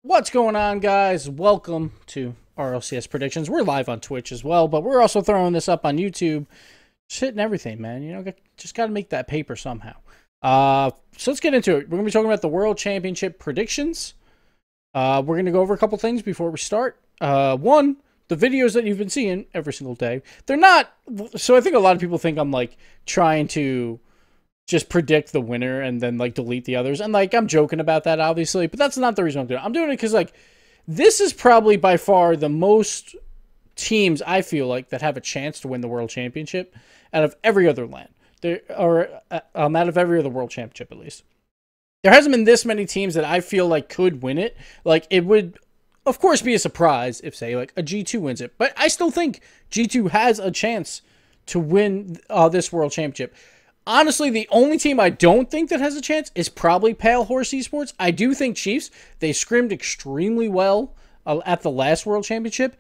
What's going on, guys? Welcome to Rlcs Predictions. We're live on Twitch as well, but we're also throwing this up on YouTube. Just hitting everything, man. You know, just got to make that paper somehow. So let's get into it. We're going to be talking about the World Championship predictions. We're going to go over a couple things before we start. One, the videos that you've been seeing every single day. They're not... So I think a lot of people think I'm, like, trying to just predict the winner and then, like, delete the others. And, like, I'm joking about that, obviously. But that's not the reason I'm doing it. I'm doing it because, like, this is probably by far the most teams, I feel like, that have a chance to win the World Championship out of every other land. Out of every other World Championship, at least. There hasn't been this many teams that I feel like could win it. Like, it would, of course, be a surprise if, say, like, a G2 wins it. But I still think G2 has a chance to win this World Championship. Honestly, the only team I don't think that has a chance is probably Gale Force Esports. I do think Chiefs, they scrimmed extremely well at the last World Championship.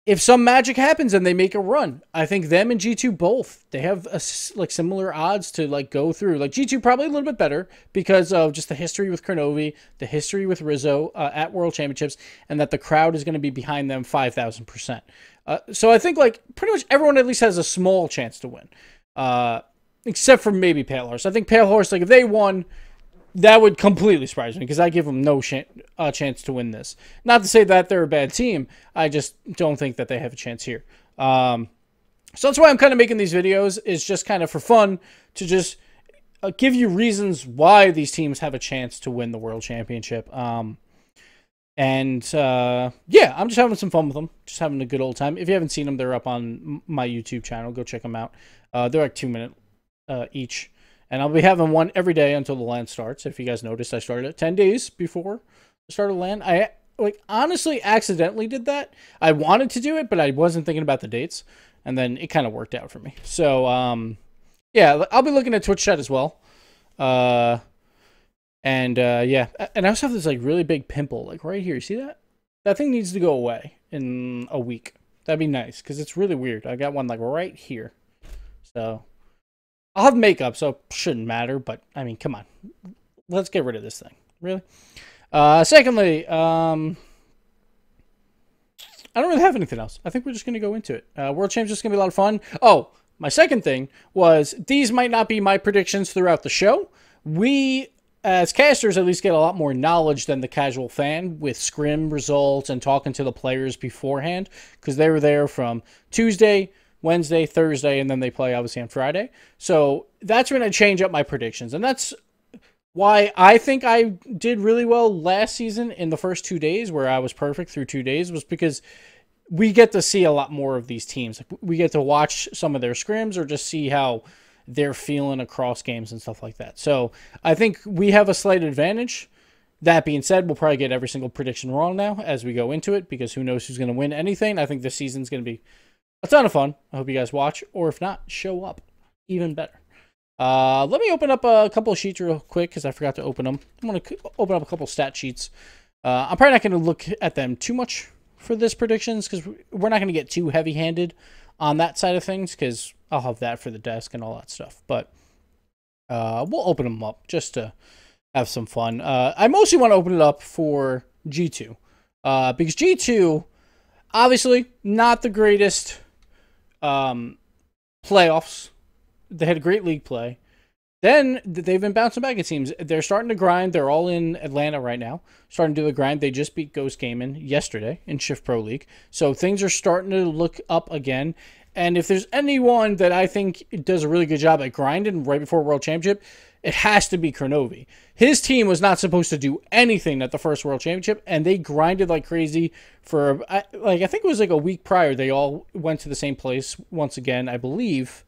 If some magic happens and they make a run, I think them and G2 both, they have like similar odds to like go through. Like G2 probably a little bit better because of just the history with Kronovi, the history with Rizzo at World Championships, and that the crowd is going to be behind them 5,000%. So I think like pretty much everyone at least has a small chance to win. Except for maybe Pale Horse. I think Pale Horse, like, if they won, that would completely surprise me because I give them no chance to win this. Not to say that they're a bad team. I just don't think that they have a chance here. So that's why I'm kind of making these videos, is just kind of for fun to just give you reasons why these teams have a chance to win the World Championship. Yeah, I'm just having some fun with them. Just having a good old time. If you haven't seen them, they're up on my YouTube channel. Go check them out. They're like 2-minute each, and I'll be having one every day until the LAN starts. If you guys noticed, I started it 10 days before the start of LAN. I honestly accidentally did that. I wanted to do it, but I wasn't thinking about the dates, and then it kind of worked out for me. So yeah, I'll be looking at Twitch chat as well. Yeah, and I also have this like really big pimple like right here. You see that? That thing needs to go away in a week. That'd be nice because it's really weird. I got one like right here. So I'll have makeup, so it shouldn't matter, but, I mean, come on. Let's get rid of this thing. Really? Secondly, I don't really have anything else. I think we're just going to go into it. World Championship is going to be a lot of fun. Oh, my second thing was these might not be my predictions throughout the show. We, as casters, at least get a lot more knowledge than the casual fan with scrim results and talking to the players beforehand, because they were there from Tuesday, Wednesday, Thursday, and then they play, obviously, on Friday. So that's when I change up my predictions. And that's why I think I did really well last season in the first 2 days, where I was perfect through 2 days, was because we get to see a lot more of these teams. We get to watch some of their scrims or just see how they're feeling across games and stuff like that. So I think we have a slight advantage. That being said, we'll probably get every single prediction wrong now as we go into it, because who knows who's going to win anything. I think this season's going to be a ton of fun. I hope you guys watch, or if not, show up. Even better. Let me open up a couple of sheets real quick, because I forgot to open them. I'm going to open up a couple stat sheets. I'm probably not going to look at them too much for this predictions, because we're not going to get too heavy-handed on that side of things, because I'll have that for the desk and all that stuff. But we'll open them up just to have some fun. I mostly want to open it up for G2, because G2, obviously, not the greatest playoffs. They had a great league play. Then they've been bouncing back, it seems. They're starting to grind. They're all in Atlanta right now, starting to do the grind. They just beat Ghost Gaming yesterday in Shift Pro League. So things are starting to look up again. And if there's anyone that I think does a really good job at grinding right before World Championship, it has to be Kronovi. His team was not supposed to do anything at the first World Championship, and they grinded like crazy for, I think it was like a week prior. They all went to the same place once again, I believe.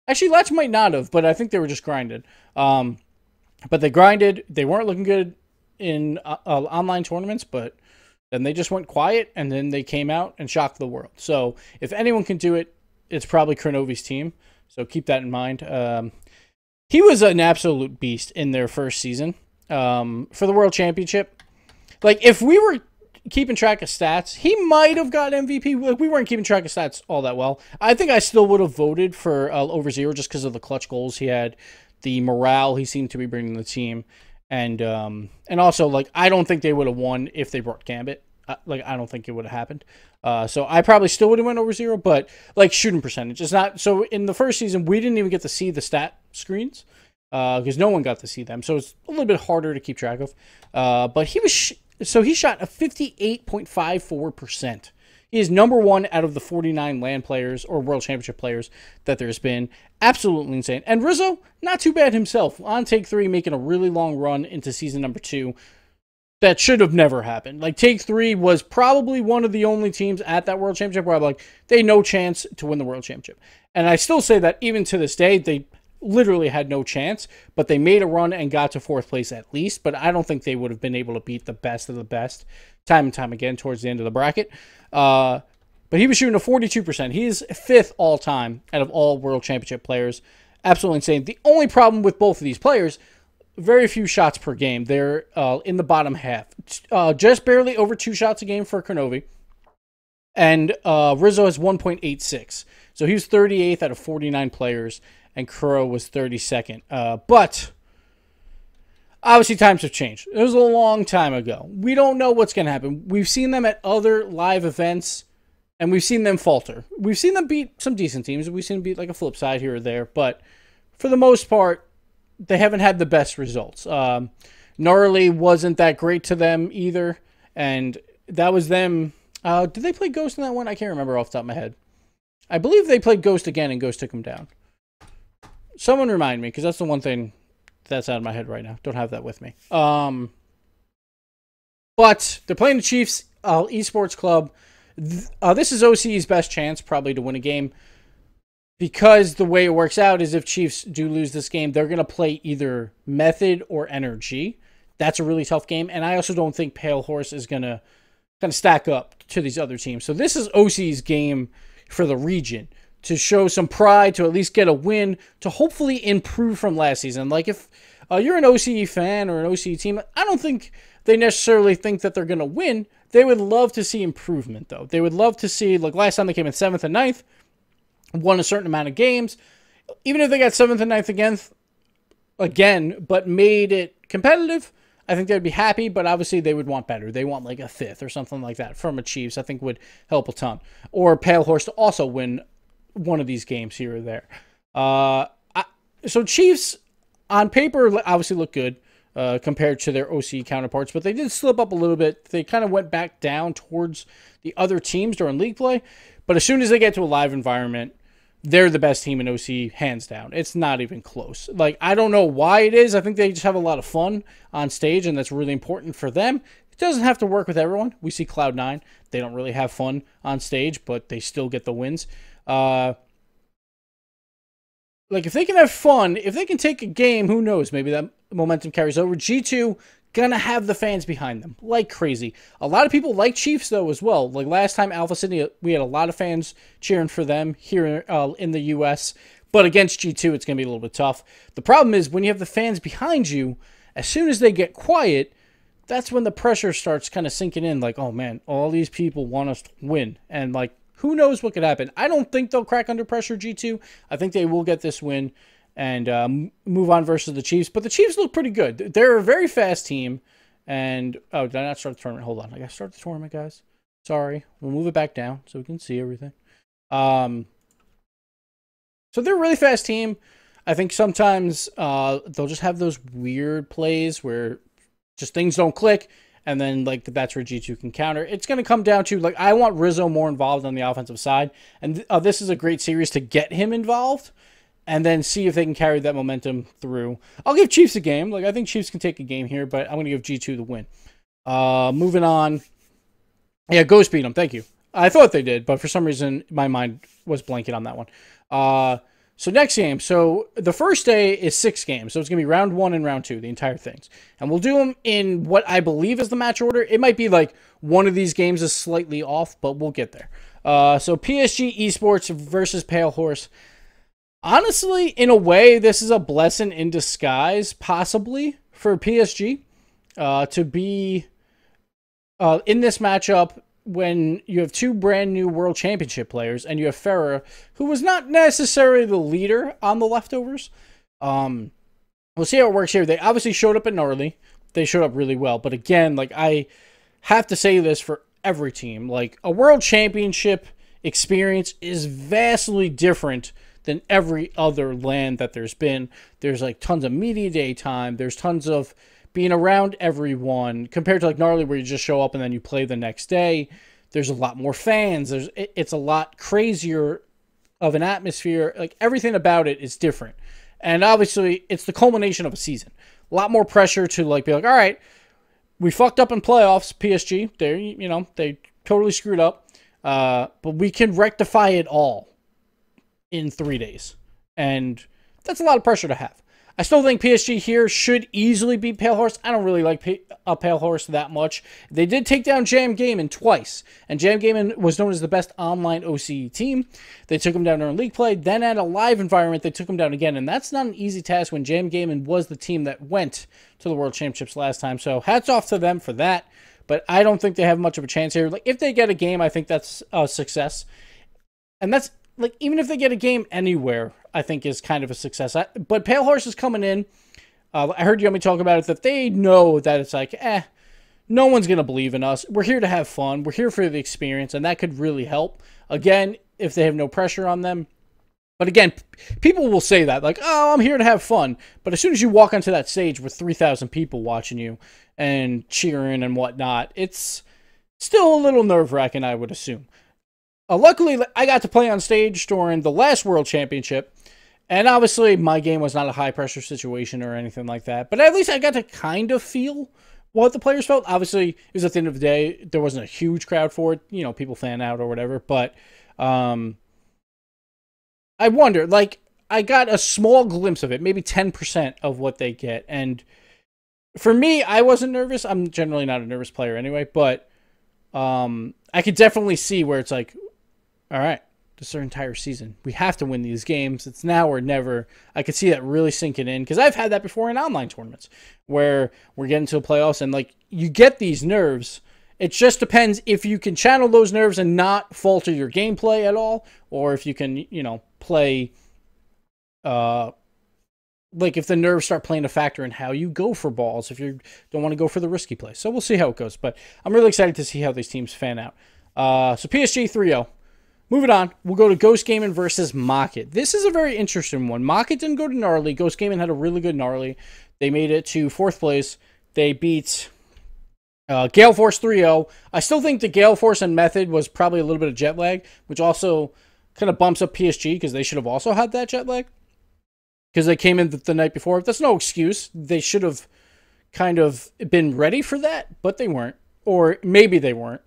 Actually, Latch might not have, but I think they were just grinded. But they grinded. They weren't looking good in online tournaments, but then they just went quiet, and then they came out and shocked the world. So if anyone can do it, it's probably Kronovi's team. So keep that in mind. He was an absolute beast in their first season for the World Championship. Like, if we were keeping track of stats, he might have got MVP. Like, we weren't keeping track of stats all that well. I think I still would have voted for over Zero just because of the clutch goals he had, the morale he seemed to be bringing to the team, And also, like, I don't think they would have won if they brought Gambit. Like, I don't think it would have happened. So I probably still would have went over 0, but, like, shooting percentage is not. So in the first season, we didn't even get to see the stat screens because no one got to see them. So it's a little bit harder to keep track of. But he was, so he shot a 58.54%. He is number 1 out of the 49 LAN players or World Championship players that there's been. Absolutely insane. And Rizzo, not too bad himself. On Take 3, making a really long run into season number 2. That should have never happened. Like, Take 3 was probably one of the only teams at that World Championship where I'm like, they had no chance to win the World Championship. And I still say that even to this day, they literally had no chance, but they made a run and got to 4th place at least. But I don't think they would have been able to beat the best of the best time and time again towards the end of the bracket. But he was shooting a 42%. He is 5th all time out of all World Championship players. Absolutely insane. The only problem with both of these players, very few shots per game. They're in the bottom half. Just barely over 2 shots a game for Kronovi. And Rizzo has 1.86. So he was 38th out of 49 players, and Crow was 32nd. But obviously times have changed. It was a long time ago. We don't know what's going to happen. We've seen them at other live events, and we've seen them falter. We've seen them beat some decent teams. We've seen them beat like a flip side here or there. But for the most part, they haven't had the best results. Gnarly wasn't that great to them either. And that was them. Did they play Ghost in that one? I can't remember off the top of my head. I believe they played Ghost again, and Ghost took them down. Someone remind me, because that's the one thing that's out of my head right now. Don't have that with me. But they're playing the Chiefs Esports Club. This is OCE's best chance probably to win a game, because the way it works out is if Chiefs do lose this game, they're going to play either Method or Energy. That's a really tough game, and I also don't think Pale Horse is going to kind of stack up to these other teams. So this is OCE's game for the region, to show some pride, to at least get a win, to hopefully improve from last season. Like, if you're an OCE fan or an OCE team, I don't think they necessarily think that they're going to win. They would love to see improvement, though. They would love to see, like last time they came in 7th and 9th, won a certain amount of games. Even if they got 7th and 9th again, but made it competitive, I think they'd be happy, but obviously they would want better. They want like a 5th or something like that from a Chiefs. I think would help a ton. Or Pale Horse to also win one of these games here or there. So Chiefs, on paper, obviously look good compared to their OC counterparts, but they did slip up a little bit. They kind of went back down towards the other teams during league play, but as soon as they get to a live environment, they're the best team in OC, hands down. It's not even close. Like, I don't know why it is. I think they just have a lot of fun on stage, and that's really important for them. It doesn't have to work with everyone. We see Cloud9. They don't really have fun on stage, but they still get the wins. Like, if they can have fun, if they can take a game, who knows? Maybe that momentum carries over. G2 gonna have the fans behind them like crazy. A lot of people like Chiefs, though, as well. Like last time, Alpha Sydney, we had a lot of fans cheering for them here in the U.S., but against G2, it's gonna be a little bit tough. The problem is when you have the fans behind you, as soon as they get quiet, that's when the pressure starts kind of sinking in. Like, oh man, all these people want us to win, and like, who knows what could happen? I don't think they'll crack under pressure, G2. I think they will get this win and move on versus the Chiefs. But the Chiefs look pretty good. They're a very fast team. And, oh, did I not start the tournament? Hold on. I got to start the tournament, guys. Sorry. We'll move it back down so we can see everything. So they're a really fast team. I think sometimes they'll just have those weird plays where just things don't click. And then, like, that's where G2 can counter. It's going to come down to, like, I want Rizzo more involved on the offensive side. And this is a great series to get him involved and then see if they can carry that momentum through. I'll give Chiefs a game. Like, I think Chiefs can take a game here, but I'm going to give G2 the win. Moving on. Yeah, Ghost beat them. Thank you. I thought they did, but for some reason, my mind was blanking on that one. So next game. So the first day is 6 games. So it's going to be round 1 and round 2, the entire things. And we'll do them in what I believe is the match order. It might be like one of these games is slightly off, but we'll get there. So PSG Esports versus Pale Horse. Honestly, in a way, this is a blessing in disguise, possibly, for PSG to be in this matchup when you have 2 brand new World Championship players and you have Farah, who was not necessarily the leader on the leftovers. we'll see how it works here. They obviously showed up in Gnarly. They showed up really well. But again, like, I have to say this for every team. Like, a world championship experience is vastly different than every other land that there's been. There's, like, tons of media day time. There's tons of being around everyone compared to, like, Gnarly, where you just show up and then you play the next day. There's a lot more fans. It's a lot crazier of an atmosphere. Like, everything about it is different. And obviously, it's the culmination of a season. A lot more pressure to, like, be like, all right, we fucked up in playoffs, PSG. They totally screwed up. But we can rectify it all in 3 days. And that's a lot of pressure to have. I still think PSG here should easily beat Pale Horse. I don't really like Pale Horse that much. They did take down Jam Gaming twice. And Jam Gaming was known as the best online OCE team. They took them down during league play. Then at a live environment, they took them down again. And that's not an easy task when Jam Gaming was the team that went to the World Championships last time. So hats off to them for that. But I don't think they have much of a chance here. Like, if they get a game, I think that's a success. And that's, like, even if they get a game anywhere, I think is kind of a success. But Pale Horse is coming in. I heard Yummy talk about it, that they know that it's like, no one's going to believe in us. We're here to have fun. We're here for the experience, and that could really help. Again, if they have no pressure on them. But again, people will say that, like, oh, I'm here to have fun. But as soon as you walk onto that stage with 3,000 people watching you and cheering and whatnot, it's still a little nerve-wracking, I would assume. Luckily, I got to play on stage during the last World Championship, and obviously my game was not a high-pressure situation or anything like that, but at least I got to kind of feel what the players felt. Obviously, it was at the end of the day, there wasn't a huge crowd for it, people fan out or whatever, but I wonder, like, I got a small glimpse of it, maybe 10% of what they get, and for me, I wasn't nervous. I'm generally not a nervous player anyway, but I could definitely see where it's like, all right, this is our entire season. We have to win these games. It's now or never. I could see that really sinking in because I've had that before in online tournaments where we're getting to the playoffs and, like, you get these nerves. It just depends if you can channel those nerves and not falter your gameplay at all, or if you can, play, like, if the nerves start playing a factor in how you go for balls, if you don't want to go for the risky play. So we'll see how it goes. But I'm really excited to see how these teams fan out. So PSG 3-0. Moving on, we'll go to Ghost Gaming versus Mockit. This is a very interesting one. Mockit didn't go to Gnarly. Ghost Gaming had a really good Gnarly. They made it to 4th place. They beat Gale Force 3-0. I still think the Gale Force and Method was probably a little bit of jet lag, which also kind of bumps up PSG because they should have also had that jet lag because they came in the night before. That's no excuse. They should have kind of been ready for that, but they weren't. Or maybe they weren't.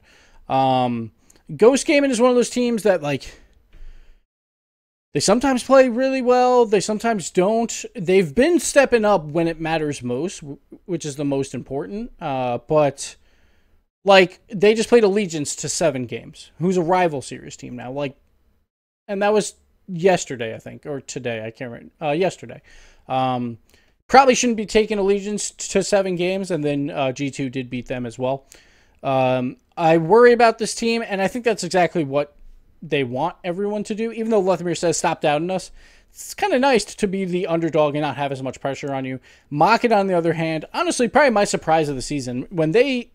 Ghost Gaming is one of those teams that, like, they sometimes play really well. They sometimes don't. They've been stepping up when it matters most, which is the most important. But, like, they just played Allegiance to 7 games, who's a rival series team now. Like, and that was yesterday, I think, or today. I can't remember. Yesterday. Probably shouldn't be taking Allegiance to 7 games, and then G2 did beat them as well. I worry about this team, and I think that's exactly what they want everyone to do. Even though Lethamir says, stop doubting us, it's kind of nice to be the underdog and not have as much pressure on you. Mockit, on the other hand, honestly, probably my surprise of the season. When they...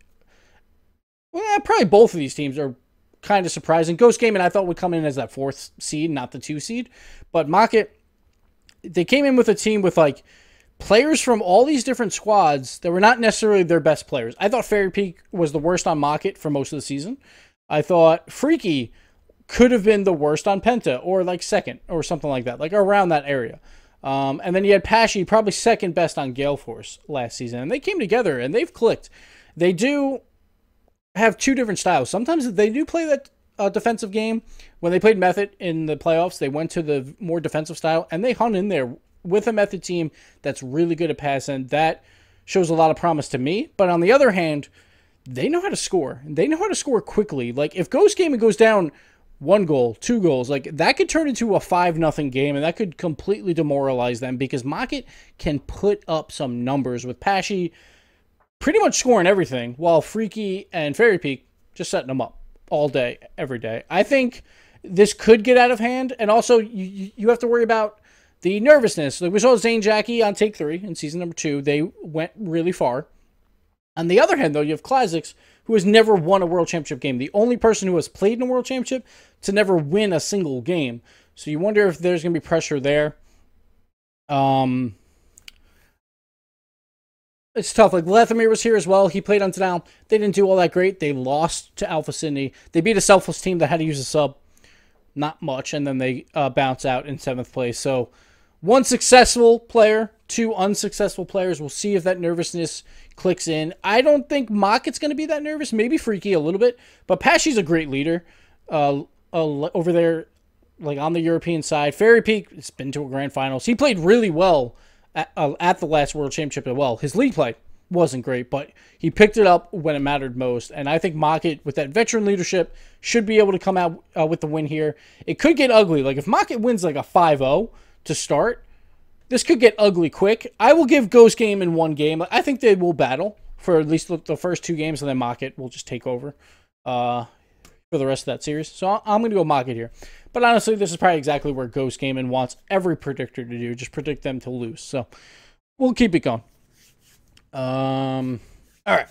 Well, probably both of these teams are kind of surprising. Ghost Gaming, I thought, would come in as that 4th seed, not the 2 seed. But Mockit, they came in with a team with, like, players from all these different squads that were not necessarily their best players. I thought Fairy Peak was the worst on Mockit for most of the season. I thought Freaky could have been the worst on Penta, or like 2nd, or something like that, like around that area. And then you had Pashy, probably 2nd best on Gale Force last season. And they came together, and they've clicked. They do have 2 different styles. Sometimes they do play that defensive game. When they played Method in the playoffs, they went to the more defensive style, and they hung in there with a Method team that's really good at passing. That shows a lot of promise to me. But on the other hand, they know how to score. They know how to score quickly. Like, if Ghost Gaming goes down 1 goal, 2 goals, like, that could turn into a 5-0 game, and that could completely demoralize them because Mockit can put up some numbers with Pashy pretty much scoring everything, while Freaky and Fairy Peak just setting them up all day, every day. I think this could get out of hand, and also you have to worry about the nervousness. Like we saw Zane Jackie on Take 3 in season number 2. They went really far. On the other hand, though, you have Classics, who has never won a World Championship game. The only person who has played in a World Championship to never win a single game. So you wonder if there's going to be pressure there. It's tough. Like, Lathamir was here as well. He played until now. They didn't do all that great. They lost to Alpha Sydney. They beat a selfless team that had to use a sub. Not much. And then they bounce out in 7th place. So, one successful player, 2 unsuccessful players. We'll see if that nervousness clicks in. I don't think Mockit's going to be that nervous. Maybe Freaky a little bit. But Pashy's a great leader over there, like on the European side. Fairy Peak has been to a grand finals. He played really well at the last World Championship as well. His league play wasn't great, but he picked it up when it mattered most. And I think Mockit, with that veteran leadership, should be able to come out with the win here. It could get ugly. Like, if Mockit wins like a 5-0 to start, this could get ugly quick. I will give Ghost Game in 1 game. I think they will battle for at least the first 2 games, and then Mockit will just take over for the rest of that series. So I'm going to go Mockit here. But honestly, this is probably exactly where Ghost Gaming wants every predictor to do. Just predict them to lose. So we'll keep it going. All right.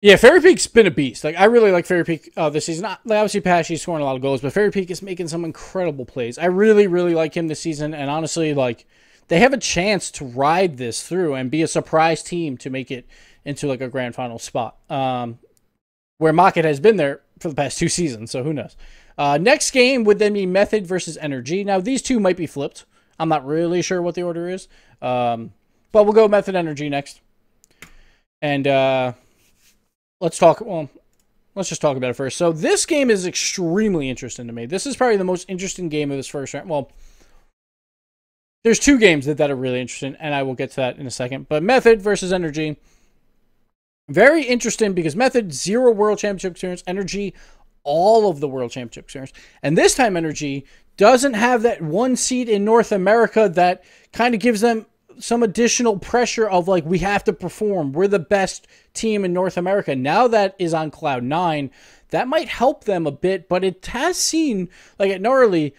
Yeah, Fairy Peak's been a beast. Like, I really like Fairy Peak this season. Like, obviously, Pashy's scoring a lot of goals, but Fairy Peak is making some incredible plays. I really, really like him this season. And honestly, like, they have a chance to ride this through and be a surprise team to make it into like a grand final spot. Where Mockit has been there for the past 2 seasons, so who knows. Next game would then be Method versus Energy. Now, these 2 might be flipped. I'm not really sure what the order is. But we'll go Method Energy next. And let's just talk about it first. So this game is extremely interesting to me. This is probably the most interesting game of this first round. Well, there's 2 games that are really interesting, and I will get to that in a second. But Method versus Energy. Very interesting because Method, 0 World Championship experience. Energy, all of the World Championship experience. And this time Energy doesn't have that 1 seed in North America that kind of gives them some additional pressure of, like, we have to perform. We're the best team in North America. Now that is on Cloud 9. That might help them a bit, but it has seen, like, at Gnarly,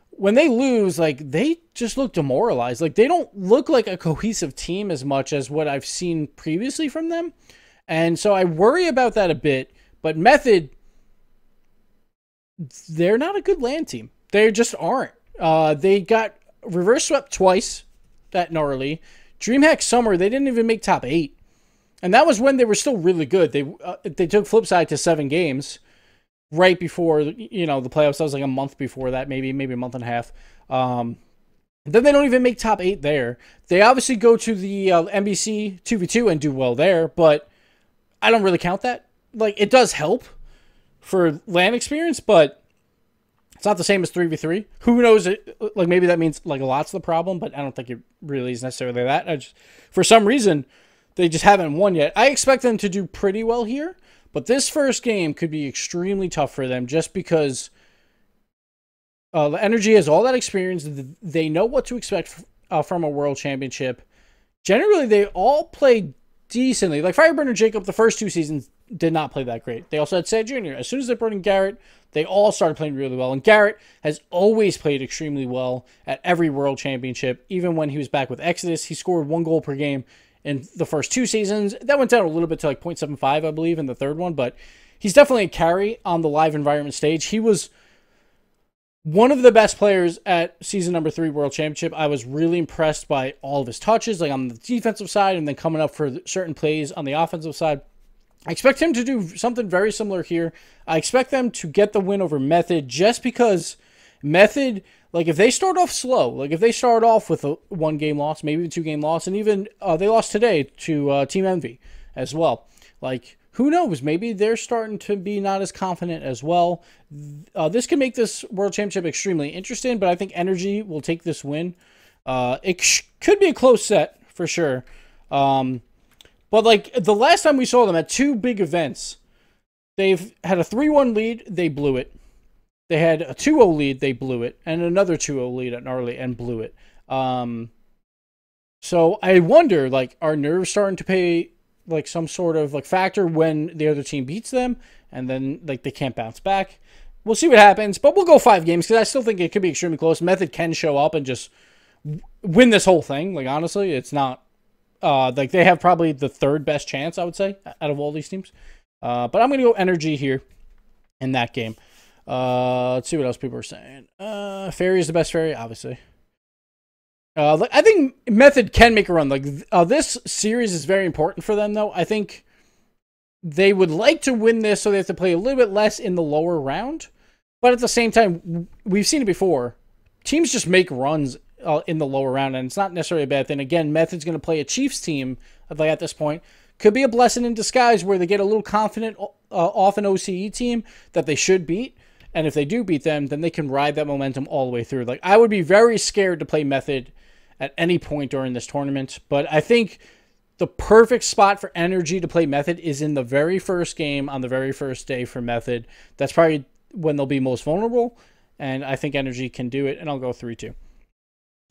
when they lose, like, they just look demoralized. Like, they don't look like a cohesive team as much as what I've seen previously from them. And so I worry about that a bit. But Method, they're not a good LAN team. They just aren't. They got reverse swept twice at Gnarly. DreamHack Summer, they didn't even make top 8. And that was when they were still really good. They took Flipside to 7 games right before, you know, the playoffs. That was like a month before that, maybe a month and a half. Then they don't even make top 8 there. They obviously go to the NBC 2v2 and do well there, but I don't really count that. Like, it does help for LAN experience, but it's not the same as 3v3. Who knows? Like, maybe that means, like, a lot's the problem, but I don't think it really is necessarily that. For some reason, they just haven't won yet. I expect them to do pretty well here, but this first game could be extremely tough for them just because the Energy has all that experience. They know what to expect from a World Championship. Generally, they all play decently. Like, Fireburner Jacob, the first 2 seasons did not play that great. They also had Sad Jr. As soon as they brought in Garrett, they all started playing really well. And Garrett has always played extremely well at every World Championship. Even when he was back with Exodus, he scored 1 goal per game in the first 2 seasons. That went down a little bit to like 0.75, I believe, in the third one. But he's definitely a carry on the live environment stage. He was one of the best players at season number 3 World Championship. I was really impressed by all of his touches, like on the defensive side, and then coming up for certain plays on the offensive side. I expect him to do something very similar here. I expect them to get the win over Method just because Method, like, if they start off slow, like if they start off with a 1-game loss, maybe a 2-game loss, and even they lost today to Team Envy as well. Like, who knows? Maybe they're starting to be not as confident as well. This can make this World Championship extremely interesting, but I think Energy will take this win. It could be a close set for sure. But, like, the last time we saw them at 2 big events, they've had a 3-1 lead, they blew it. They had a 2-0 lead, they blew it. And another 2-0 lead at Gnarly and blew it. So I wonder, like, are nerves starting to pay, like, some sort of, like, factor when the other team beats them? And then, like, they can't bounce back? we'll see what happens. But we'll go 5 games because I still think it could be extremely close. Method can show up and just win this whole thing. Like, honestly, it's not... like, they have probably the 3rd best chance, I would say, out of all these teams. But I'm going to go Energy here in that game. Let's see what else people are saying. Fairy is the best Fairy, obviously. I think Method can make a run. Like, this series is very important for them, though. I think they would like to win this, so they have to play a little bit less in the lower round. But at the same time, we've seen it before. Teams just make runs in the lower round, and it's not necessarily a bad thing. Again, Method's going to play a Chiefs team like at this point. Could be a blessing in disguise where they get a little confident off an OCE team that they should beat. And if they do beat them, then they can ride that momentum all the way through. Like, I would be very scared to play Method at any point during this tournament. But I think the perfect spot for Energy to play Method is in the very first game on the very first day for Method. That's probably when they'll be most vulnerable. And I think Energy can do it. And I'll go 3-2.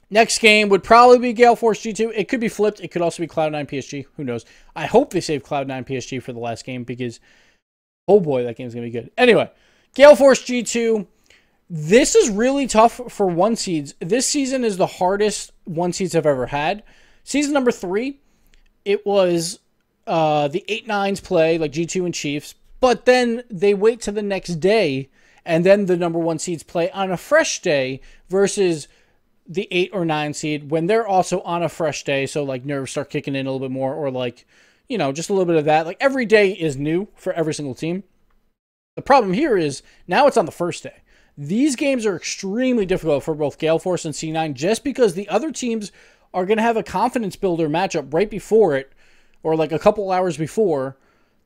Next game would probably be Gale Force G2. It could be flipped. It could also be Cloud9 PSG. Who knows? I hope they save Cloud9 PSG for the last game because, oh boy, that game's going to be good. Anyway, Gale Force G2. This is really tough for 1 seeds. This season is the hardest 1 seeds I've ever had. Season number 3, it was the 8-9s play, like G2 and Chiefs. But then they wait to the next day, and then the number 1 seeds play on a fresh day versus the 8 or 9 seed when they're also on a fresh day. So like nerves start kicking in a little bit more, or like, you know, just a little bit of that. Like every day is new for every single team. The problem here is now it's on the first day. These games are extremely difficult for both Gale Force and C9 just because the other teams are going to have a confidence builder matchup right before it, or like a couple hours before,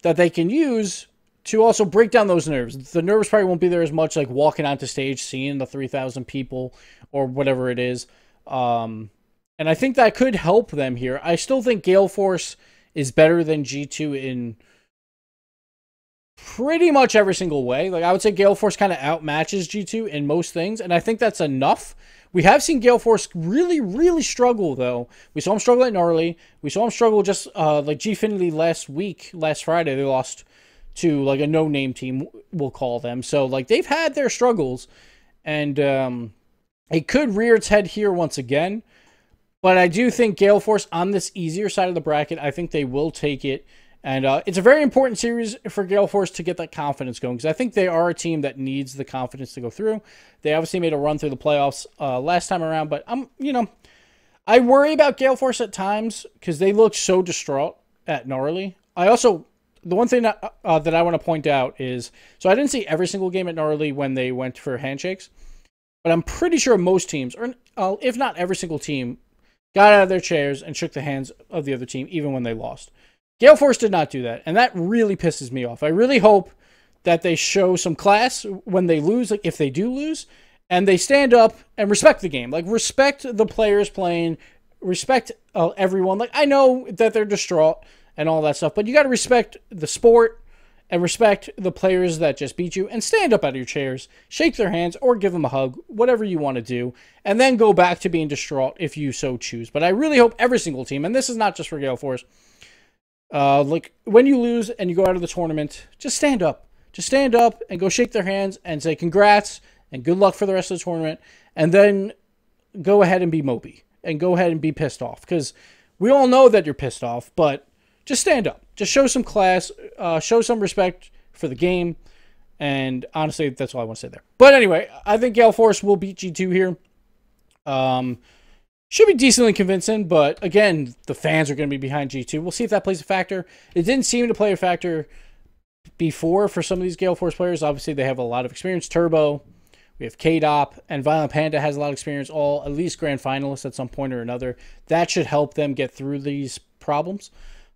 that they can use to also break down those nerves. The nerves probably won't be there as much, like walking onto stage, seeing the 3,000 people or whatever it is. And I think that could help them here. I still think Gale Force is better than G2 in pretty much every single way. Like, I would say Gale Force kind of outmatches G2 in most things, and I think that's enough. We have seen Gale Force really, really struggle, though. We saw him struggle at Gnarly. We saw him struggle just like Gfinity last Friday. They lost to like a no-name team, we'll call them. So like they've had their struggles, and it could rear its head here once again. But I do think Gale Force on this easier side of the bracket, I think they will take it. And it's a very important series for Gale Force to get that confidence going, because I think they are a team that needs the confidence to go through. They obviously made a run through the playoffs last time around, but I worry about Gale Force at times because they look so distraught at Gnarly. The one thing that I want to point out is, so I didn't see every single game at Gnarly when they went for handshakes, but I'm pretty sure most teams, or if not every single team, got out of their chairs and shook the hands of the other team, even when they lost. Gale Force did not do that, and that really pisses me off. I really hope that they show some class when they lose, like if they do lose, and they stand up and respect the game. Like, respect the players playing, respect everyone. Like, I know that they're distraught and all that stuff, but you got to respect the sport and respect the players that just beat you, and stand up out of your chairs, shake their hands, or give them a hug, whatever you want to do, and then go back to being distraught if you so choose. But I really hope every single team, and this is not just for Gale Force, like when you lose and you go out of the tournament, just stand up. Just stand up and go shake their hands and say congrats and good luck for the rest of the tournament, and then go ahead and be mopey and go ahead and be pissed off, because we all know that you're pissed off, but just stand up. Just show some class, show some respect for the game, and honestly, that's all I want to say there. But anyway, I think Gale Force will beat G2 here. Should be decently convincing, but again, the fans are going to be behind G2. We'll see if that plays a factor. It didn't seem to play a factor before for some of these Gale Force players. Obviously, they have a lot of experience. Turbo, we have K-Dop, and Violent Panda has a lot of experience, all at least grand finalists at some point or another. That should help them get through these problems.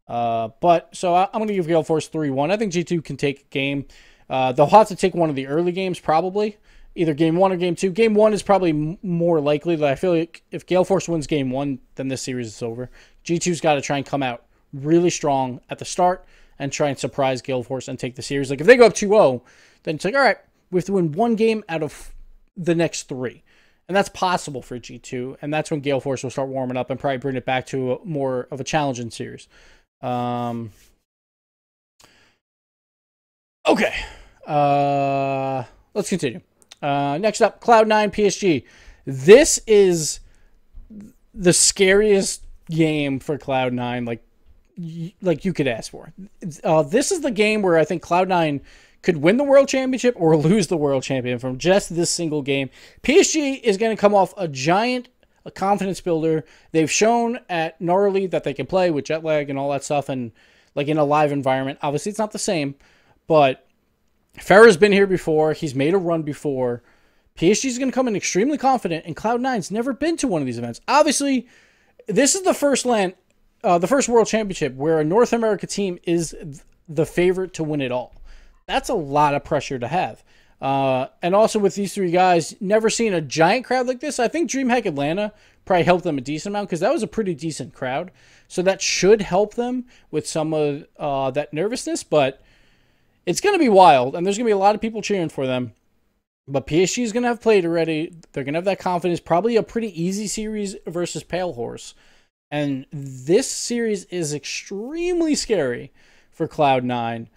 So I'm going to give Gale Force 3-1. I think G2 can take a game. They'll have to take one of the early games, probably. Either game 1 or game 2. Game 1 is probably more likely. That I feel like if Gale Force wins game 1, then this series is over. G2's got to try and come out really strong at the start and try and surprise Gale Force and take the series. Like, if they go up 2-0, then it's like, all right, we have to win 1 game out of the next 3. And that's possible for G2. And that's when Gale Force will start warming up and probably bring it back to more of a challenging series. Okay. let's continue. Next up, Cloud9 PSG. This is the scariest game for Cloud9 like you could ask for. This is the game where I think Cloud9 could win the World Championship or lose the World Champion from just this single game. PSG is going to come off a confidence builder. They've shown at Gnarly that they can play with jet lag and all that stuff, and like in a live environment. Obviously, it's not the same, but Farah's been here before. He's made a run before. PSG is going to come in extremely confident, and Cloud9's never been to one of these events. Obviously, this is the first World Championship where a North America team is the favorite to win it all. That's a lot of pressure to have. And also with these three guys, never seen a giant crowd like this. I think DreamHack Atlanta probably helped them a decent amount because that was a pretty decent crowd. So that should help them with some of that nervousness. But it's going to be wild, and there's going to be a lot of people cheering for them. But PSG is going to have played already. They're going to have that confidence. Probably a pretty easy series versus Pale Horse. And this series is extremely scary for Cloud9.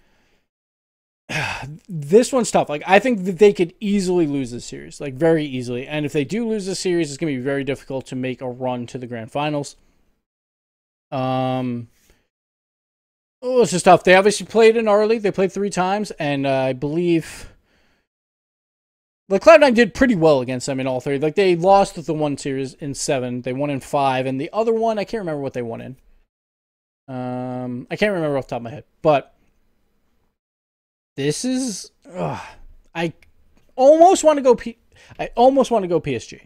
This one's tough. Like, I think that they could easily lose this series, like very easily. And if they do lose this series, it's going to be very difficult to make a run to the grand finals. It's just tough. They obviously played in Gnarly. They played 3 times, and I believe like Cloud9 did pretty well against them in all 3. Like, they lost the one series in 7. They won in 5, and the other one I can't remember what they won in. I can't remember off the top of my head, but this is I almost want to go PSG.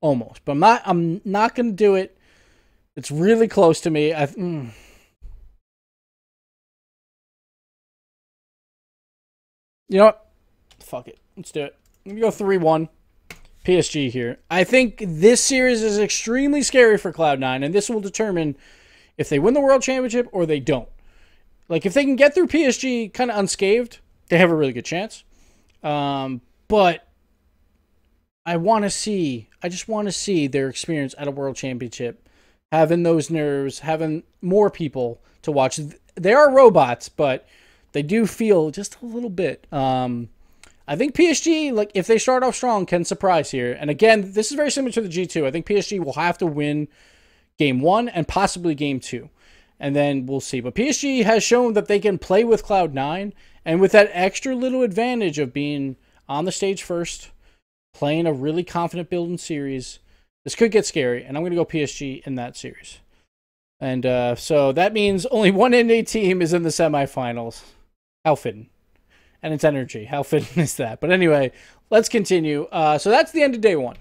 Almost. But I'm not going to do it. It's really close to me. You know what? Fuck it. Let's do it. Let me go 3-1 PSG here. I think this series is extremely scary for Cloud9, and this will determine if they win the World Championship or they don't. Like, if they can get through PSG kind of unscathed, they have a really good chance. But I just want to see their experience at a World Championship, having those nerves, having more people to watch. They are robots, but they do feel just a little bit. I think PSG, like, if they start off strong, can surprise here. And again, this is very similar to the G2. I think PSG will have to win Game 1 and possibly Game 2. And then we'll see. But PSG has shown that they can play with Cloud9. And with that extra little advantage of being on the stage first, playing a really confident building series, this could get scary. And I'm going to go PSG in that series. And so that means only one NA team is in the semifinals. How fitting. And it's energy. How fitting is that? But anyway, let's continue. So that's the end of day 1.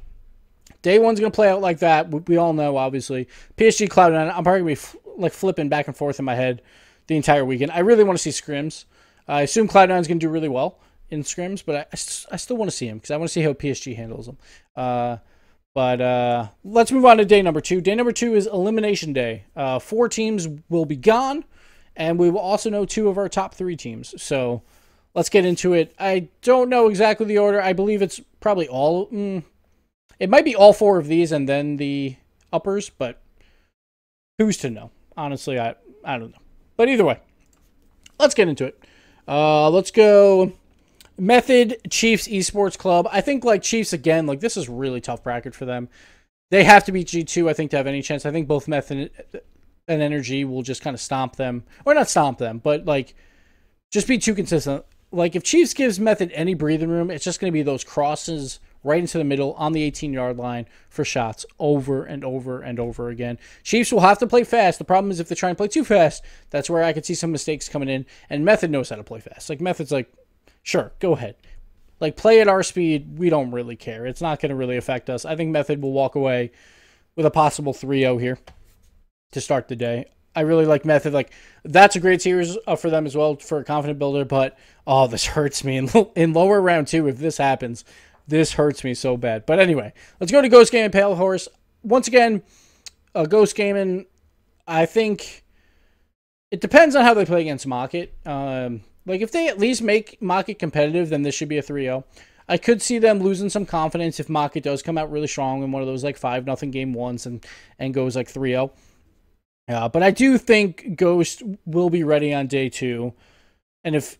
Day 1's going to play out like that. We all know, obviously. PSG, Cloud9. I'm probably going to be like flipping back and forth in my head the entire weekend. I really want to see scrims. I assume Cloud9 is going to do really well in scrims, but I still want to see him because I want to see how PSG handles them. But let's move on to day number 2. Day number 2 is elimination day. 4 teams will be gone, and we will also know 2 of our top 3 teams. So let's get into it. I don't know exactly the order. I believe it's probably all... it might be all 4 of these and then the uppers, but who's to know? Honestly, I don't know. But either way, let's get into it. Let's go Method, Chiefs, Esports Club. I think, like, Chiefs, again, like, this is a really tough bracket for them. They have to beat G2, I think, to have any chance. I think both Method and Energy will just kind of stomp them. Or not stomp them, but, like, just be too consistent. Like, if Chiefs gives Method any breathing room, it's just going to be those crosses right into the middle on the 18-yard line for shots over and over and over again. Chiefs will have to play fast. The problem is if they try and play too fast, that's where I could see some mistakes coming in. And Method knows how to play fast. Like, Method's like, sure, go ahead. Like, play at our speed. We don't really care. It's not going to really affect us. I think Method will walk away with a possible 3-0 here to start the day. I really like Method. Like, that's a great series for them as well for a confident builder. But, oh, this hurts me. In lower round 2, if this happens, this hurts me so bad. But anyway, let's go to Ghost Gaming Pale Horse. Once again, Ghost Gaming, I think it depends on how they play against Mockit. Like, if they at least make Mockit competitive, then this should be a 3-0. I could see them losing some confidence if Mockit does come out really strong in one of those, like, 5-0 game 1s and goes, like, 3-0. But I do think Ghost will be ready on day 2. And if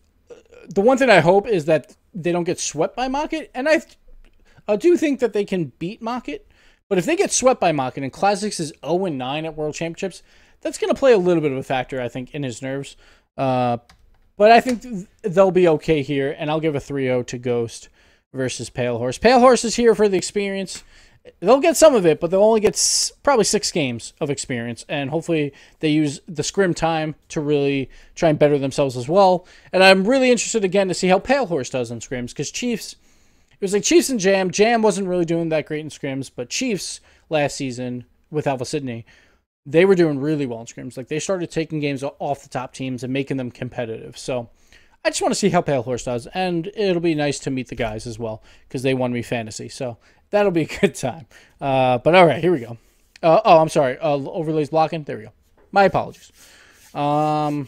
the one thing I hope is that they don't get swept by Mockit. And I do think that they can beat Mockit. But if they get swept by Mockit and Classics is 0-9 at World Championships, that's going to play a little bit of a factor, I think, in his nerves. But I think they'll be okay here, and I'll give a 3-0 to Ghost versus Pale Horse. Pale Horse is here for the experience. They'll get some of it, but they'll only get probably 6 games of experience, and hopefully they use the scrim time to really try and better themselves as well. And I'm really interested, again, to see how Pale Horse does in scrims, because Chiefs, it was like Chiefs and Jam. Jam wasn't really doing that great in scrims, but Chiefs last season with Alpha Sydney, they were doing really well in scrims. Like, they started taking games off the top teams and making them competitive. So I just want to see how Pale Horse does, and it'll be nice to meet the guys as well, because they won me fantasy. So that'll be a good time. But all right, here we go. Oh, I'm sorry. Overlays blocking. There we go. My apologies. Okay,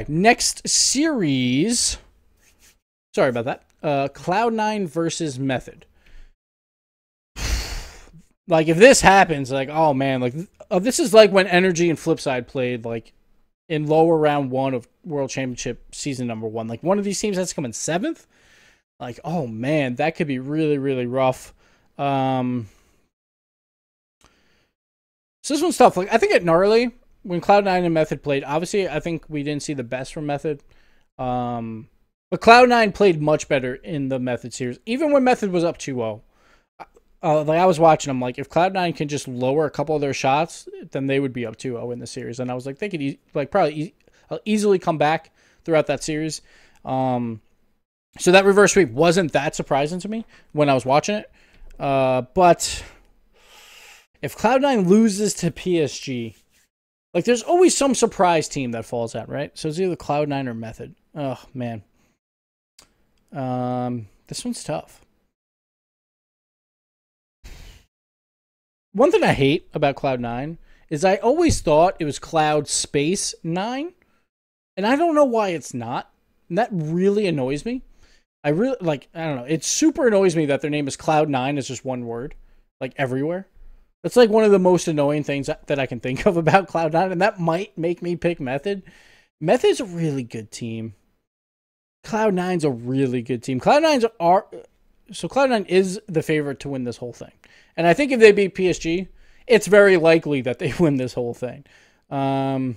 next series. Sorry about that. Cloud9 versus Method. Like, if this happens, like, oh man, like, this is like when Energy and Flipside played, like, in lower round 1 of World Championship season number 1. Like, one of these teams has to come in 7th. Like, oh man, that could be really, really rough. So this one's tough. Like, I think at Gnarly, when Cloud9 and Method played, obviously I think we didn't see the best from Method. But Cloud9 played much better in the Method series. Even when Method was up 2-0. Like, I was watching them, like, if Cloud9 can just lower a couple of their shots, then they would be up 2-0 in the series. And I was like, they could probably easily come back throughout that series. So that reverse sweep wasn't that surprising to me when I was watching it. But if Cloud9 loses to PSG, like, there's always some surprise team that falls out, right? So it's either Cloud9 or Method. Oh, man. This one's tough. One thing I hate about Cloud9 is I always thought it was Cloud Space 9. And I don't know why it's not. And that really annoys me. I don't know. It super annoys me that their name is Cloud9 is just one word. Like, everywhere. That's like one of the most annoying things that I can think of about Cloud9. And that might make me pick Method. Method's a really good team. Cloud9's a really good team. So Cloud9 is the favorite to win this whole thing. And I think if they beat PSG, it's very likely that they win this whole thing. You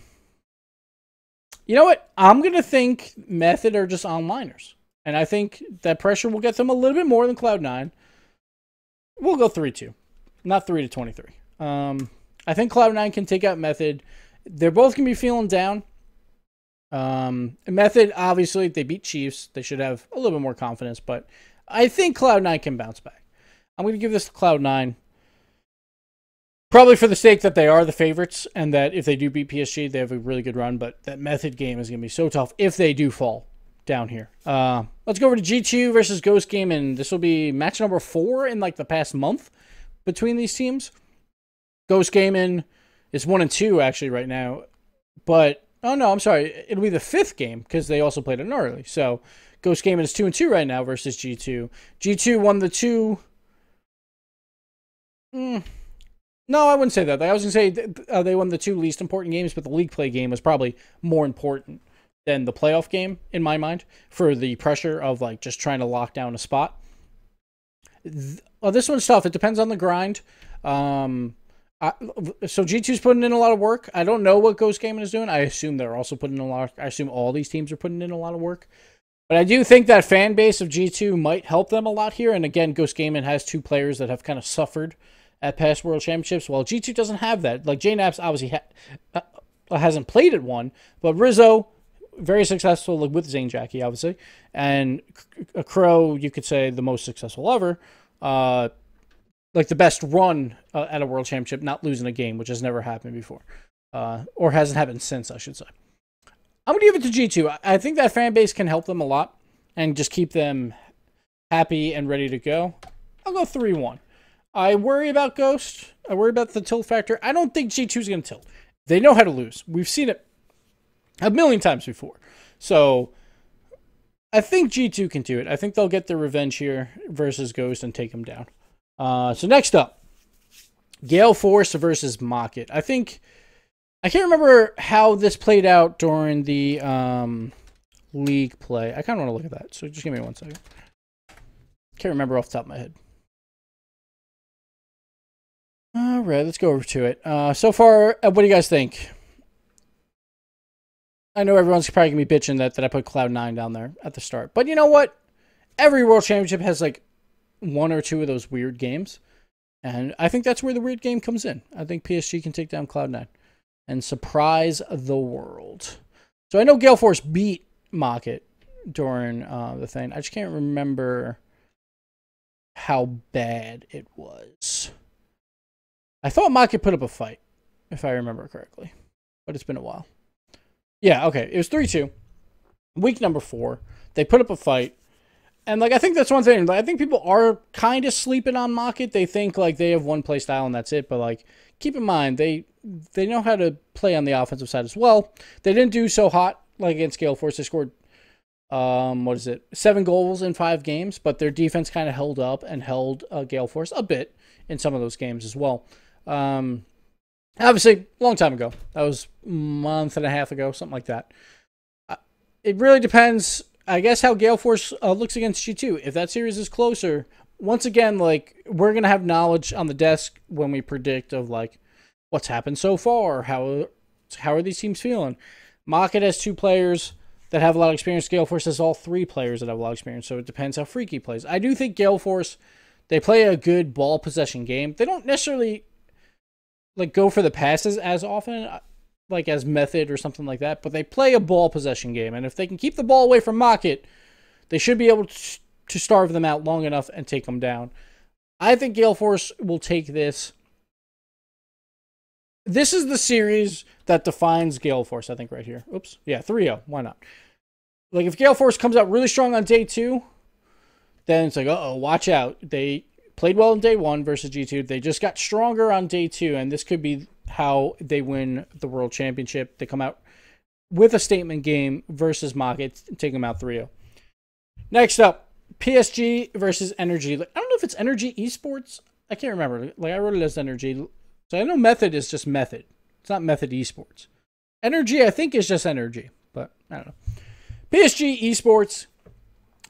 know what? I'm going to think Method are just onliners. And I think that pressure will get them a little bit more than Cloud9. We'll go 3-2. Not 3-23. I think Cloud9 can take out Method. They're both going to be feeling down. Method, obviously, they beat Chiefs. They should have a little bit more confidence. But I think Cloud9 can bounce back. I'm going to give this to Cloud9. Probably for the sake that they are the favorites and that if they do beat PSG, they have a really good run. But that Method game is going to be so tough if they do fall down here. Let's go over to G2 versus Ghost Game. And this will be match number 4 in like the past month between these teams. Ghost Gaming is 1-2 actually right now. But, oh no, I'm sorry. It'll be the 5th game because they also played it early. So Ghost Gaming is 2-2 right now versus G2. G2 won the 2... No, I wouldn't say that. I was going to say they won the 2 least important games, but the league play game was probably more important than the playoff game, in my mind, for the pressure of like just trying to lock down a spot. Well, this one's tough. It depends on the grind. So G2's putting in a lot of work. I don't know what Ghost Gaming is doing. I assume they're also putting in a lot. I assume all these teams are putting in a lot of work. But I do think that fan base of G2 might help them a lot here. And again, Ghost Gaming has 2 players that have kind of suffered at past World Championships. Well, G2 doesn't have that. Like, JNaps obviously hasn't played at one, but Rizzo, very successful, like with Zane Jackie, obviously. And a Crow, you could say the most successful ever. Like the best run at a World Championship, not losing a game, which has never happened before. Or hasn't happened since, I should say. I'm going to give it to G2. I think that fan base can help them a lot and just keep them happy and ready to go. I'll go 3-1. I worry about Ghost. I worry about the tilt factor. I don't think G2 is going to tilt. They know how to lose. We've seen it a million times before. So I think G2 can do it. I think they'll get their revenge here versus Ghost and take them down. So next up, Gale Force versus Mockit. I can't remember how this played out during the league play. I kind of want to look at that, so just give me 1 second. Can't remember off the top of my head. All right, let's go over to it. So far, what do you guys think? I know everyone's probably going to be bitching that I put Cloud9 down there at the start. But you know what? Every World Championship has like 1 or 2 of those weird games. And I think that's where the weird game comes in. I think PSG can take down Cloud9 and surprise the world. So I know Gale Force beat Mockit during the thing. I just can't remember how bad it was. I thought Mockit put up a fight, if I remember correctly. But it's been a while. Yeah, okay. It was 3-2. Week number 4. They put up a fight. And, like, I think that's one thing. Like, I think people are kind of sleeping on Mockit. They think, like, they have one play style and that's it. But, like, keep in mind, they know how to play on the offensive side as well. They didn't do so hot, like, against Gale Force. They scored, 7 goals in 5 games. But their defense kind of held up and held Gale Force a bit in some of those games as well. Obviously, a long time ago. That was a month and a half ago, something like that. It really depends, I guess, how Gale Force looks against G2. If that series is closer, once again, like, we're going to have knowledge on the desk when we predict of, like, what's happened so far. How are these teams feeling? Mockit has 2 players that have a lot of experience. Gale Force has all 3 players that have a lot of experience, so it depends how Freaky plays. I do think Gale Force, they play a good ball possession game. They don't necessarily, like, go for the passes as often, like as method or something like that, but they play a ball possession game, and if they can keep the ball away from Mockit, they should be able to starve them out long enough and take them down. I think Gale Force will take this. This is the series that defines Gale Force, I think, right here. Oops. Yeah, 3-0. Why not? Like, if Gale Force comes out really strong on day 2, then it's like, uh-oh, watch out. They played well in day 1 versus G2. They just got stronger on day 2, and this could be how they win the World Championship. They come out with a statement game versus Mockit, take them out 3-0. Next up, PSG versus Energy. I don't know if it's Energy Esports. I can't remember. Like, I wrote it as Energy. So I know Method is just Method. It's not Method Esports. Energy, I think, is just Energy, but I don't know. PSG Esports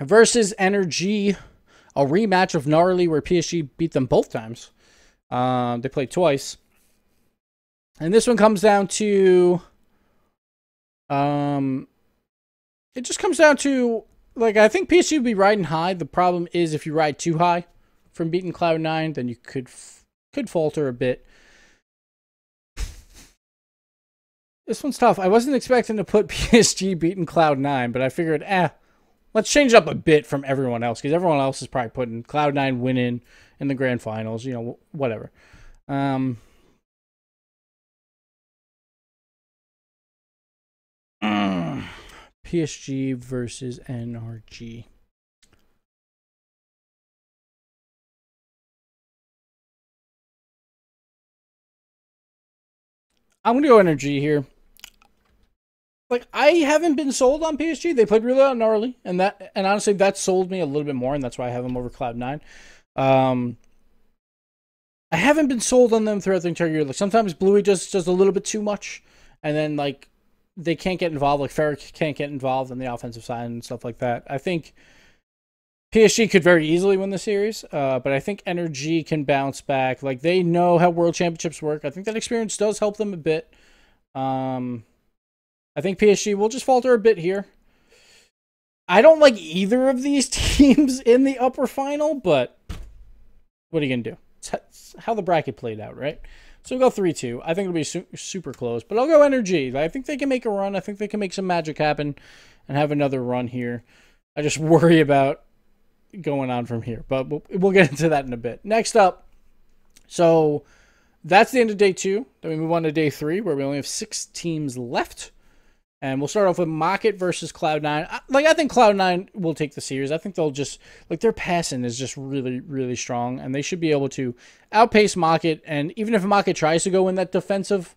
versus Energy. A rematch of Gnarly where PSG beat them both times. They played twice. And this one comes down to, it just comes down to, like, I think PSG would be riding high. The problem is if you ride too high from beating Cloud9, then you could falter a bit. This one's tough. I wasn't expecting to put PSG beating Cloud9, but I figured, let's change it up a bit from everyone else, because everyone else is probably putting Cloud9 winning in the grand finals, you know, whatever. PSG versus NRG. I'm going to go Energy here. Like, I haven't been sold on PSG. They played really well gnarly, and honestly, that sold me a little bit more, and that's why I have them over Cloud9. I haven't been sold on them throughout the entire year. Like, sometimes Bluey just does a little bit too much, and then, like, they can't get involved. Like, Ferric can't get involved on the offensive side and stuff like that. I think PSG could very easily win the series, but I think Energy can bounce back. Like, they know how World Championships work. I think that experience does help them a bit. I think PSG will just falter a bit here. I don't like either of these teams in the upper final, but what are you going to do? It's how the bracket played out, right? So we'll go 3-2. I think it'll be super close, but I'll go Energy. I think they can make a run. I think they can make some magic happen and have another run here. I just worry about going on from here, but we'll get into that in a bit. Next up, so that's the end of day 2. Then we move on to day 3, where we only have 6 teams left. And we'll start off with Mockit versus Cloud9. I think Cloud9 will take the series. I think they'll just, like, their passing is just really, really strong. And they should be able to outpace Mockit. And even if Mockit tries to go in that defensive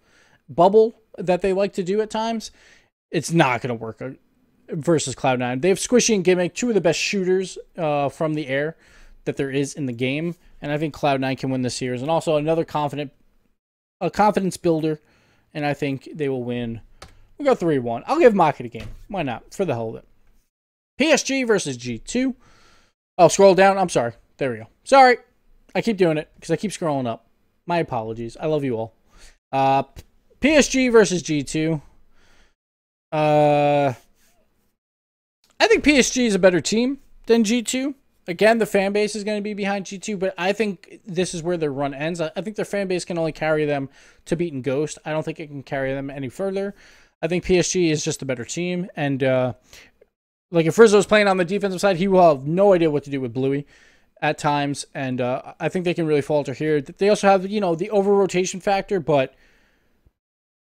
bubble that they like to do at times, it's not going to work versus Cloud9. They have Squishy and Gimmick, 2 of the best shooters from the air that there is in the game. And I think Cloud9 can win the series. And also another confidence builder. And I think they will win. We'll go 3-1. I'll give Mockit a game. Why not? For the hell of it. PSG versus G2. Oh, scroll down. I'm sorry. There we go. Sorry. I keep doing it because I keep scrolling up. My apologies. I love you all. PSG versus G2. I think PSG is a better team than G2. Again, the fan base is going to be behind G2, but I think this is where their run ends. I think their fan base can only carry them to beat and Ghost. I don't think it can carry them any further. I think PSG is just a better team. And like if Rizzo's playing on the defensive side, he will have no idea what to do with Bluey at times. And I think they can really falter here. They also have, you know, the over-rotation factor, but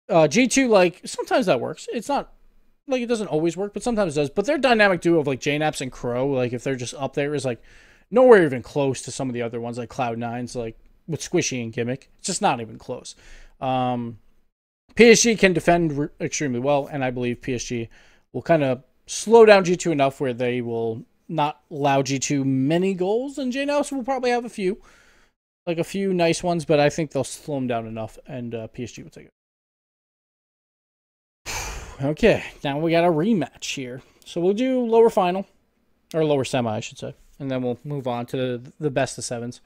G2, like, sometimes that works. It's not, like, it doesn't always work, but sometimes it does. But their dynamic duo of, like, JNaps and Crow, like, if they're just up there, is, like, nowhere even close to some of the other ones, like Cloud9's, like, with Squishy and Gimmick. It's just not even close. PSG can defend extremely well, and I believe PSG will kind of slow down G2 enough where they will not allow G2 many goals, and JNaps will probably have a few nice ones, but I think they'll slow them down enough, and PSG will take it. Okay, now we got a rematch here. So we'll do lower final, or lower semi, I should say, and then we'll move on to the best of sevens.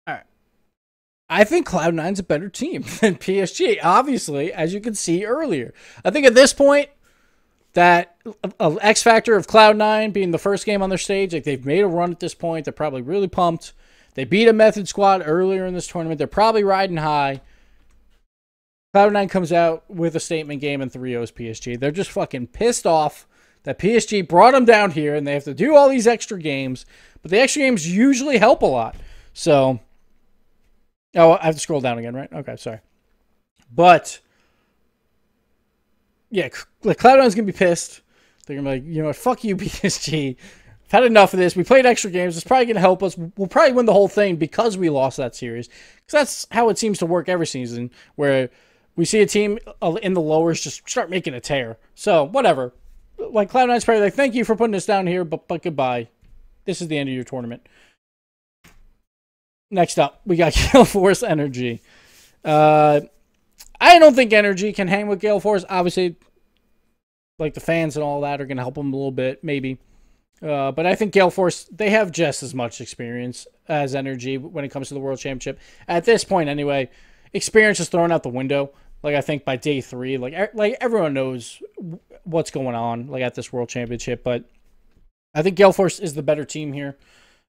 All right. I think Cloud9's a better team than PSG, obviously, as you can see earlier. I think at this point, that X factor of Cloud9 being the first game on their stage, like they've made a run at this point. They're probably really pumped. They beat a Method squad earlier in this tournament. They're probably riding high. Cloud9 comes out with a statement game and 3-0's PSG. They're just fucking pissed off that PSG brought them down here and they have to do all these extra games. But the extra games usually help a lot. So, oh, I have to scroll down again, right? Okay, sorry. But, yeah, like Cloud9's going to be pissed. They're going to be like, you know what, fuck you, PSG. I've had enough of this. We played extra games. It's probably going to help us. We'll probably win the whole thing because we lost that series. Because that's how it seems to work every season, where we see a team in the lowers just start making a tear. So, whatever. Like, Cloud9's probably like, thank you for putting us down here, but goodbye. This is the end of your tournament. Next up, we got Gale Force Energy. I don't think Energy can hang with Gale Force. Obviously, like, the fans and all that are going to help them a little bit, maybe. But I think Gale Force, they have just as much experience as Energy when it comes to the World Championship. At this point, anyway, experience is thrown out the window. Like, I think by day 3, like everyone knows what's going on, like, at this World Championship. But I think Gale Force is the better team here.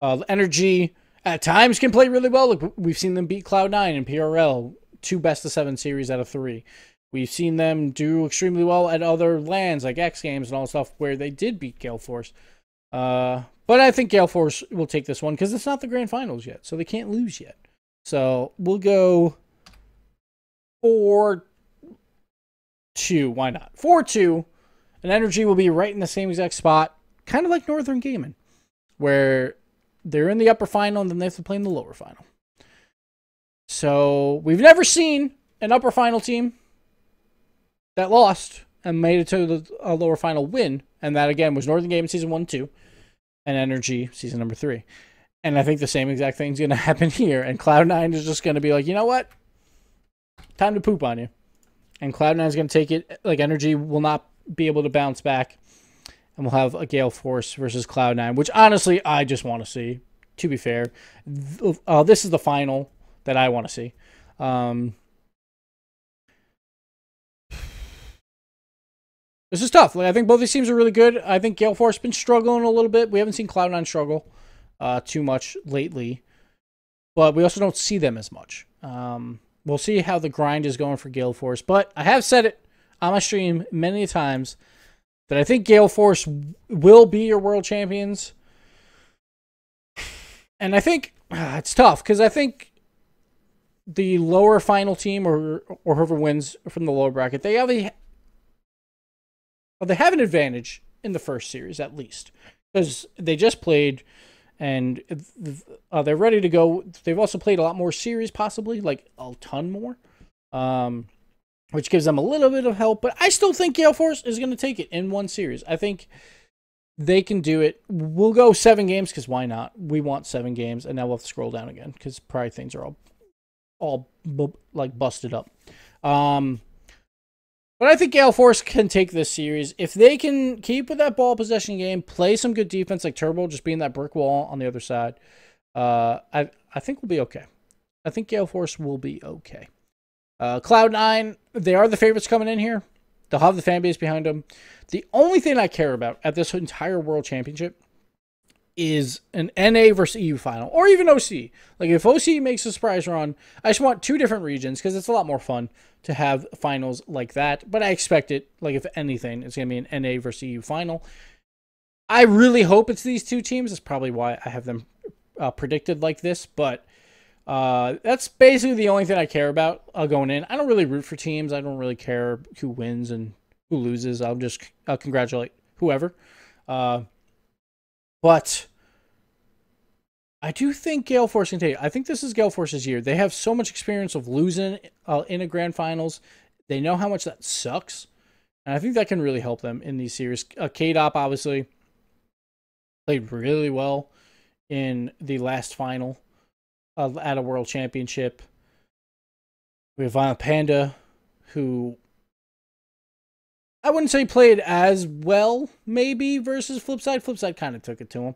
Energy, at times, can play really well. Like, we've seen them beat Cloud9 and PRL, 2 best-of-7 series out of 3. We've seen them do extremely well at other lands, like X Games and all stuff, where they did beat Gale Force. But I think Gale Force will take this one because it's not the grand finals yet, so they can't lose yet. So we'll go 4-2. Why not? 4-2. And Energy will be right in the same exact spot, kind of like Northern Gaming, where they're in the upper final and then they have to play in the lower final. So we've never seen an upper final team that lost and made it to the lower final win. And that, again, was Northern Gaming Season 1 and 2. And Energy Season number 3. And I think the same exact thing's going to happen here. And Cloud9 is just going to be like, you know what? Time to poop on you. And Cloud9 is going to take it. Like, Energy will not be able to bounce back. And we'll have a Gale Force versus Cloud9, which, honestly, I just want to see, to be fair. This is the final that I want to see. This is tough. Like, I think both these teams are really good. I think Gale Force has been struggling a little bit. We haven't seen Cloud9 struggle too much lately. But we also don't see them as much. We'll see how the grind is going for Gale Force. But I have said it on my stream many times that I think Gale Force will be your world champions. And I think it's tough because I think the lower final team or whoever wins from the lower bracket, they have an advantage in the first series, at least, because they just played and they're ready to go. They've also played a lot more series, possibly, like a ton more, which gives them a little bit of help. But I still think Gale Force is going to take it in one series. I think they can do it. We'll go 7 games because why not? We want 7 games, and now we'll have to scroll down again because probably things are all like busted up. But I think Gale Force can take this series. If they can keep with that ball possession game, play some good defense like Turbo, just being that brick wall on the other side, I think we'll be okay. I think Gale Force will be okay. Cloud9, they are the favorites coming in here. They'll have the fan base behind them. The only thing I care about at this entire World Championship is an NA versus EU final, or even OC. Like, if OC makes a surprise run, I just want two different regions, because it's a lot more fun to have finals like that. But I expect it, like, if anything, it's going to be an NA versus EU final. I really hope it's these two teams. That's probably why I have them predicted like this, but that's basically the only thing I care about going in. I don't really root for teams. I don't really care who wins and who loses. I'll just congratulate whoever. But I do think Gale Force can take it. I think this is Gale Force's year. They have so much experience of losing in a grand finals. They know how much that sucks. And I think that can really help them in these series. K-Dop obviously played really well in the last final at a World Championship. We have Violent Panda, who I wouldn't say played as well, maybe, versus Flipside. Flipside kind of took it to him.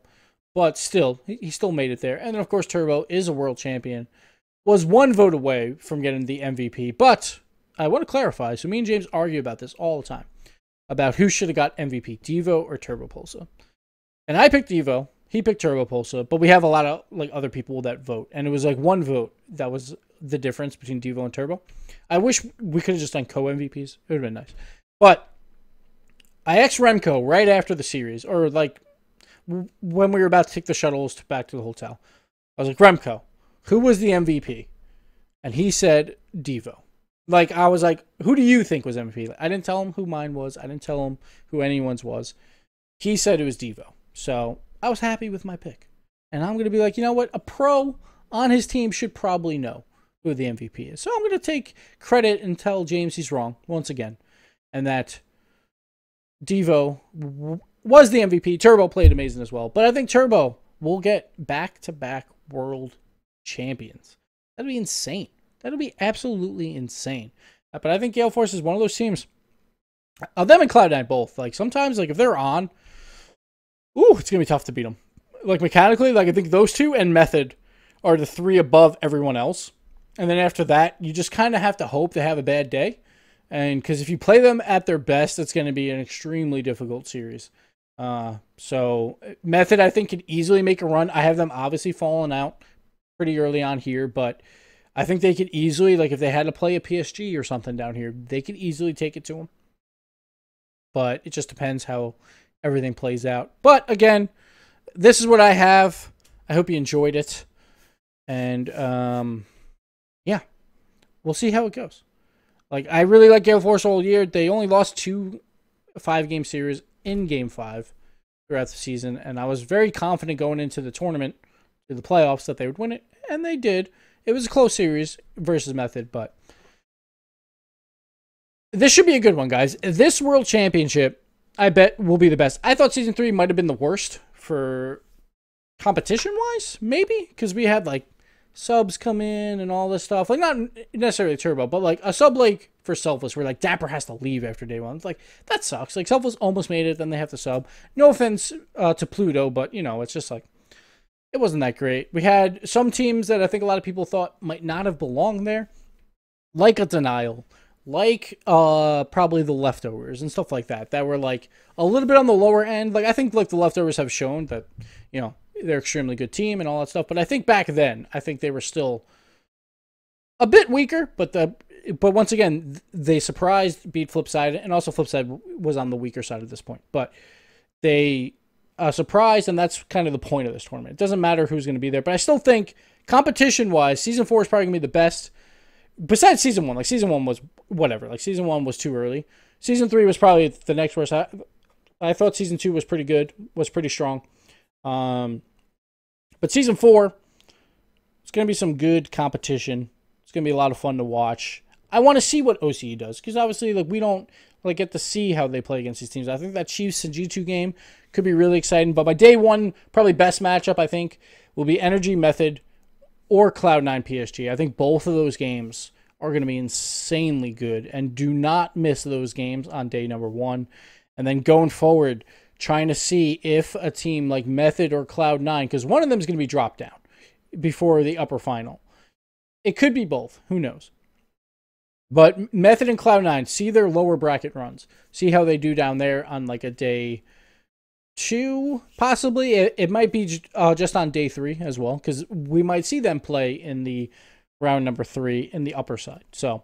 But still, he still made it there. And then, of course, Turbo is a world champion. Was one vote away from getting the MVP. But I want to clarify. So me and James argue about this all the time. About who should have got MVP, Devo or Turbo Pulsa. And I picked Devo. He picked Turbo Pulsa. But we have a lot of other people that vote. And it was like one vote that was the difference between Devo and Turbo. I wish we could have just done co-MVPs. It would have been nice. But I asked Remco right after the series, or like when we were about to take the shuttles back to the hotel. I was like, Remco, who was the MVP? And he said Devo. Like, I was like, who do you think was MVP? I didn't tell him who mine was. I didn't tell him who anyone's was. He said it was Devo. So I was happy with my pick. And I'm going to be like, you know what? A pro on his team should probably know who the MVP is. So I'm going to take credit and tell James he's wrong once again. And that Devo was the MVP. Turbo played amazing as well. But I think Turbo will get back-to-back world champions. That'd be insane. That'd be absolutely insane. But I think Gale Force is one of those teams. Them and Cloud9 both. Like, sometimes, like, if they're on, it's going to be tough to beat them. Like, mechanically, like, I think those two and Method are the three above everyone else. And then after that, you just kind of have to hope they have a bad day. And because if you play them at their best, it's going to be an extremely difficult series. So Method, I think, could easily make a run. I have them obviously falling out pretty early on here, but I think they could easily, like if they had to play a PSG or something down here, they could easily take it to them. But it just depends how everything plays out. But again, this is what I have. I hope you enjoyed it. And yeah, we'll see how it goes. Like, I really like Gale Force all year. They only lost 2 5-game series in Game 5 throughout the season. And I was very confident going into the tournament, to the playoffs, that they would win it. And they did. It was a close series versus Method, but this should be a good one, guys. This World Championship, I bet, will be the best. I thought Season 3 might have been the worst for competition-wise, maybe, because we had, like, subs come in and all this stuff. Like, not necessarily Turbo, but, like, a sub, like, for Selfless, where, like, Dapper has to leave after day 1. It's like, that sucks. Like, Selfless almost made it, then they have to sub. No offense to Pluto, but, you know, it's just, like, it wasn't that great. We had some teams that I think a lot of people thought might not have belonged there, like a Denial, like probably the Leftovers and stuff like that, that were, like, a little bit on the lower end. Like, I think, like, the Leftovers have shown that, you know, they're an extremely good team and all that stuff. But I think back then, I think they were still a bit weaker. But once again, they surprised, beat Flipside, and also Flipside was on the weaker side at this point. But they surprised, and that's kind of the point of this tournament. It doesn't matter who's going to be there. But I still think, competition-wise, Season 4 is probably going to be the best. Besides Season 1. Like, Season 1 was whatever. Like, Season 1 was too early. Season 3 was probably the next worst. I thought Season 2 was pretty good, was pretty strong. But Season 4, it's going to be some good competition. It's going to be a lot of fun to watch. I want to see what OCE does, because obviously, like, we don't like get to see how they play against these teams. I think that Chiefs and G2 game could be really exciting. But by day 1, probably best matchup, I think, will be Energy Method or Cloud9 PSG. I think both of those games are going to be insanely good. And do not miss those games on day number 1. And then going forward, trying to see if a team like Method or Cloud9, because one of them is going to be dropped down before the upper final. It could be both. Who knows? But Method and Cloud9, see their lower bracket runs. See how they do down there on like a day 2, possibly. It might be just on day 3 as well, because we might see them play in the round number 3 in the upper side. So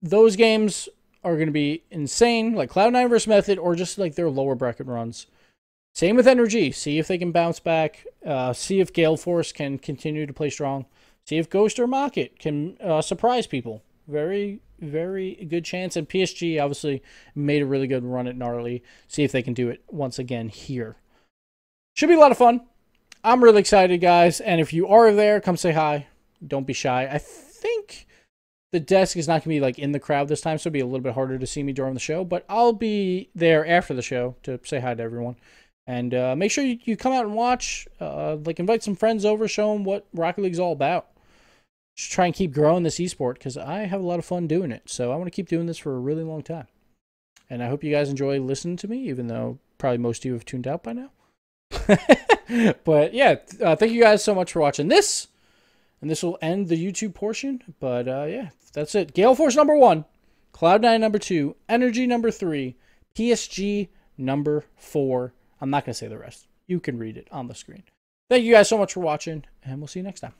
those games are going to be insane, like Cloud9 versus Method, or just like their lower bracket runs. Same with NRG. See if they can bounce back. See if Gale Force can continue to play strong. See if Ghost or Mockit can surprise people. Very, very good chance. And PSG obviously made a really good run at Gnarly. See if they can do it once again here. Should be a lot of fun. I'm really excited, guys. And if you are there, come say hi. Don't be shy. I think the desk is not going to be like in the crowd this time, so it'll be a little bit harder to see me during the show. But I'll be there after the show to say hi to everyone. And make sure you come out and watch. Like invite some friends over, show them what Rocket League's all about. Just try and keep growing this esport because I have a lot of fun doing it. So I want to keep doing this for a really long time. And I hope you guys enjoy listening to me, even though probably most of you have tuned out by now. But yeah, thank you guys so much for watching this. And this will end the YouTube portion. But yeah, that's it. Gale Force number 1, Cloud9 number 2, Energy number 3, PSG number 4. I'm not going to say the rest. You can read it on the screen. Thank you guys so much for watching, and we'll see you next time.